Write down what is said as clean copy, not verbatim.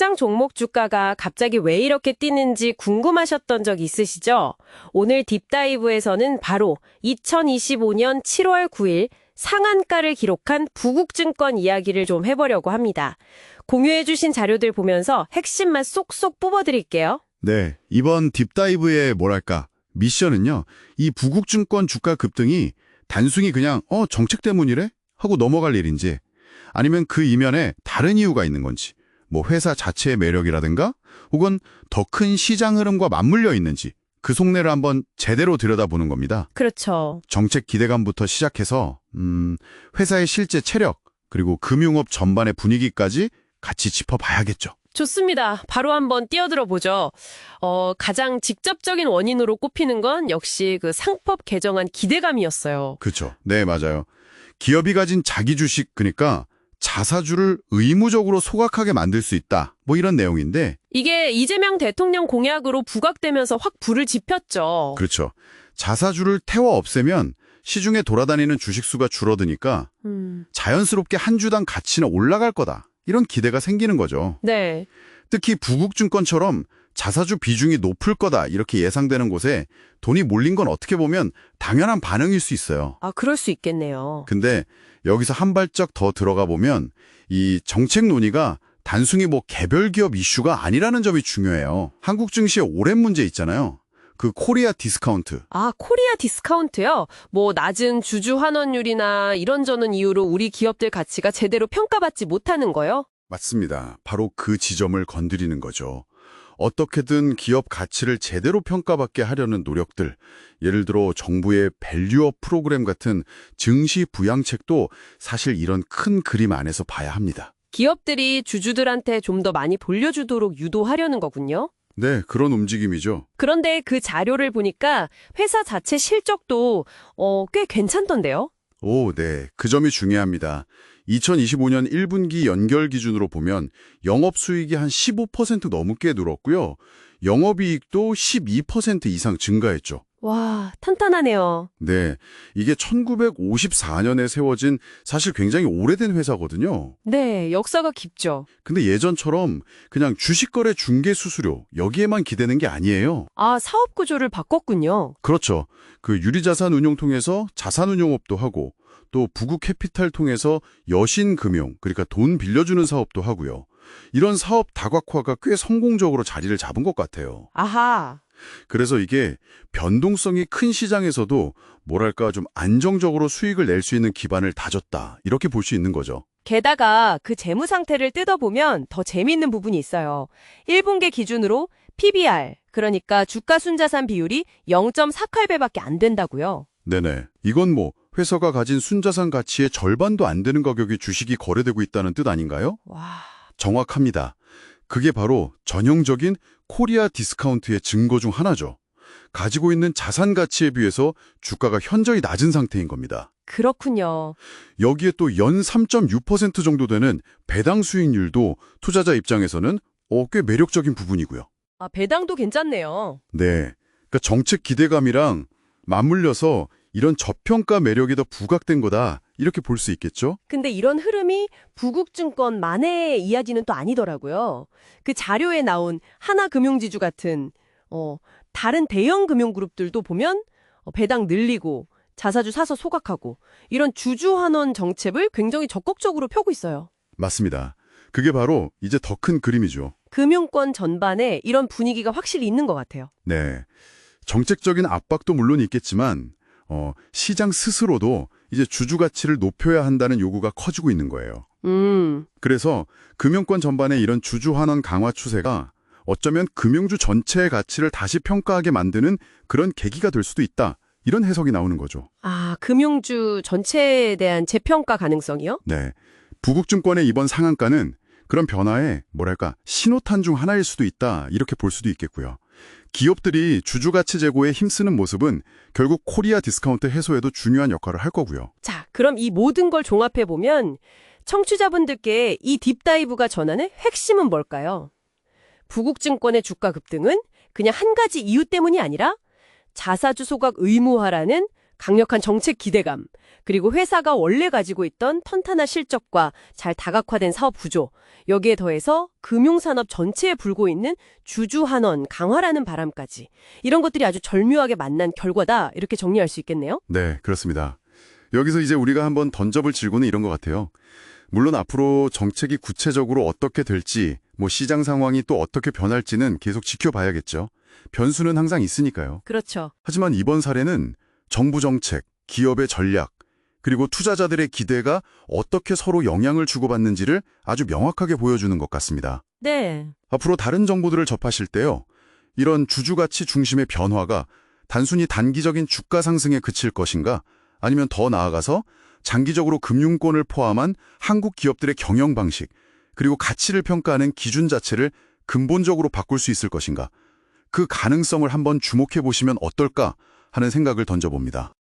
특정 종목 주가가 갑자기 왜 이렇게 뛰는지 궁금하셨던 적 있으시죠? 오늘 딥다이브에서는 바로 2025년 7월 9일 상한가를 기록한 부국증권 이야기를 좀 해보려고 합니다. 공유해주신 자료들 보면서 핵심만 쏙쏙 뽑아드릴게요. 네, 이번 딥다이브의 미션은요. 이 부국증권 주가 급등이 단순히 그냥 정책 때문이래? 하고 넘어갈 일인지, 아니면 그 이면에 다른 이유가 있는 건지, 뭐 회사 자체의 매력이라든가 혹은 더 큰 시장 흐름과 맞물려 있는지 그 속내를 한번 제대로 들여다보는 겁니다. 그렇죠. 정책 기대감부터 시작해서 회사의 실제 체력, 그리고 금융업 전반의 분위기까지 같이 짚어봐야겠죠. 좋습니다. 바로 한번 뛰어들어 보죠. 가장 직접적인 원인으로 꼽히는 건 역시 그 상법 개정안 기대감이었어요. 그렇죠. 네, 맞아요. 기업이 가진 자기 주식, 그러니까 자사주를 의무적으로 소각하게 만들 수 있다. 뭐 이런 내용인데. 이게 이재명 대통령 공약으로 부각되면서 확 불을 지폈죠. 그렇죠. 자사주를 태워 없애면 시중에 돌아다니는 주식 수가 줄어드니까 자연스럽게 한 주당 가치는 올라갈 거다. 이런 기대가 생기는 거죠. 네. 특히 부국증권처럼 자사주 비중이 높을 거다 이렇게 예상되는 곳에 돈이 몰린 건 어떻게 보면 당연한 반응일 수 있어요. 아, 그럴 수 있겠네요. 근데 여기서 한 발짝 더 들어가 보면 이 정책 논의가 단순히 뭐 개별 기업 이슈가 아니라는 점이 중요해요. 한국 증시의 오랜 문제 있잖아요. 그 코리아 디스카운트. 아, 코리아 디스카운트요? 뭐 낮은 주주 환원율이나 이런저런 이유로 우리 기업들 가치가 제대로 평가받지 못하는 거요? 맞습니다. 바로 그 지점을 건드리는 거죠. 어떻게든 기업 가치를 제대로 평가받게 하려는 노력들, 예를 들어 정부의 밸류업 프로그램 같은 증시 부양책도 사실 이런 큰 그림 안에서 봐야 합니다. 기업들이 주주들한테 좀 더 많이 돌려주도록 유도하려는 거군요. 네, 그런 움직임이죠. 그런데 그 자료를 보니까 회사 자체 실적도 꽤 괜찮던데요? 오, 네. 그 점이 중요합니다. 2025년 1분기 연결 기준으로 보면 영업수익이 한 15% 넘게 늘었고요. 영업이익도 12% 이상 증가했죠. 와, 탄탄하네요. 네, 이게 1954년에 세워진 사실 굉장히 오래된 회사거든요. 네, 역사가 깊죠. 근데 예전처럼 그냥 주식거래 중개 수수료 여기에만 기대는 게 아니에요. 아, 사업 구조를 바꿨군요. 그렇죠. 그 유리자산 운용 통해서 자산운용업도 하고 또 부국 캐피탈 통해서 여신금융, 그러니까 돈 빌려주는 사업도 하고요. 이런 사업 다각화가 꽤 성공적으로 자리를 잡은 것 같아요. 아하. 그래서 이게 변동성이 큰 시장에서도 좀 안정적으로 수익을 낼 수 있는 기반을 다졌다. 이렇게 볼 수 있는 거죠. 게다가 그 재무 상태를 뜯어보면 더 재미있는 부분이 있어요. 1분기 기준으로 PBR, 그러니까 주가 순자산 비율이 0.48배밖에 안 된다고요. 네네. 이건 뭐 회사가 가진 순자산 가치의 절반도 안 되는 가격의 주식이 거래되고 있다는 뜻 아닌가요? 와. 정확합니다. 그게 바로 전형적인 코리아 디스카운트의 증거 중 하나죠. 가지고 있는 자산 가치에 비해서 주가가 현저히 낮은 상태인 겁니다. 그렇군요. 여기에 또 연 3.6% 정도 되는 배당 수익률도 투자자 입장에서는 꽤 매력적인 부분이고요. 아, 배당도 괜찮네요. 네, 그러니까 정책 기대감이랑 맞물려서 이런 저평가 매력이 더 부각된 거다 이렇게 볼 수 있겠죠? 근데 이런 흐름이 부국증권만의 이야기는 또 아니더라고요. 그 자료에 나온 하나금융지주 같은 다른 대형 금융그룹들도 보면 배당 늘리고 자사주 사서 소각하고 이런 주주환원 정책을 굉장히 적극적으로 펴고 있어요. 맞습니다. 그게 바로 이제 더 큰 그림이죠. 금융권 전반에 이런 분위기가 확실히 있는 것 같아요. 네, 정책적인 압박도 물론 있겠지만 시장 스스로도 이제 주주 가치를 높여야 한다는 요구가 커지고 있는 거예요. 그래서 금융권 전반의 이런 주주 환원 강화 추세가 어쩌면 금융주 전체의 가치를 다시 평가하게 만드는 그런 계기가 될 수도 있다. 이런 해석이 나오는 거죠. 아, 금융주 전체에 대한 재평가 가능성이요? 네, 부국증권의 이번 상한가는 그런 변화의 신호탄 중 하나일 수도 있다. 이렇게 볼 수도 있겠고요. 기업들이 주주 가치 제고에 힘쓰는 모습은 결국 코리아 디스카운트 해소에도 중요한 역할을 할 거고요. 자, 그럼 이 모든 걸 종합해보면 청취자분들께 이 딥다이브가 전하는 핵심은 뭘까요? 부국증권의 주가 급등은 그냥 한 가지 이유 때문이 아니라 자사주 소각 의무화라는 강력한 정책 기대감, 그리고 회사가 원래 가지고 있던 탄탄한 실적과 잘 다각화된 사업 구조, 여기에 더해서 금융산업 전체에 불고 있는 주주환원 강화라는 바람까지 이런 것들이 아주 절묘하게 만난 결과다 이렇게 정리할 수 있겠네요. 네, 그렇습니다. 여기서 이제 우리가 한번 던져볼 질문은 이런 것 같아요. 물론 앞으로 정책이 구체적으로 어떻게 될지, 시장 상황이 또 어떻게 변할지는 계속 지켜봐야겠죠. 변수는 항상 있으니까요. 그렇죠. 하지만 이번 사례는 정부 정책, 기업의 전략, 그리고 투자자들의 기대가 어떻게 서로 영향을 주고받는지를 아주 명확하게 보여주는 것 같습니다. 네. 앞으로 다른 정보들을 접하실 때요, 이런 주주가치 중심의 변화가 단순히 단기적인 주가 상승에 그칠 것인가, 아니면 더 나아가서 장기적으로 금융권을 포함한 한국 기업들의 경영 방식, 그리고 가치를 평가하는 기준 자체를 근본적으로 바꿀 수 있을 것인가, 그 가능성을 한번 주목해 보시면 어떨까 하는 생각을 던져봅니다.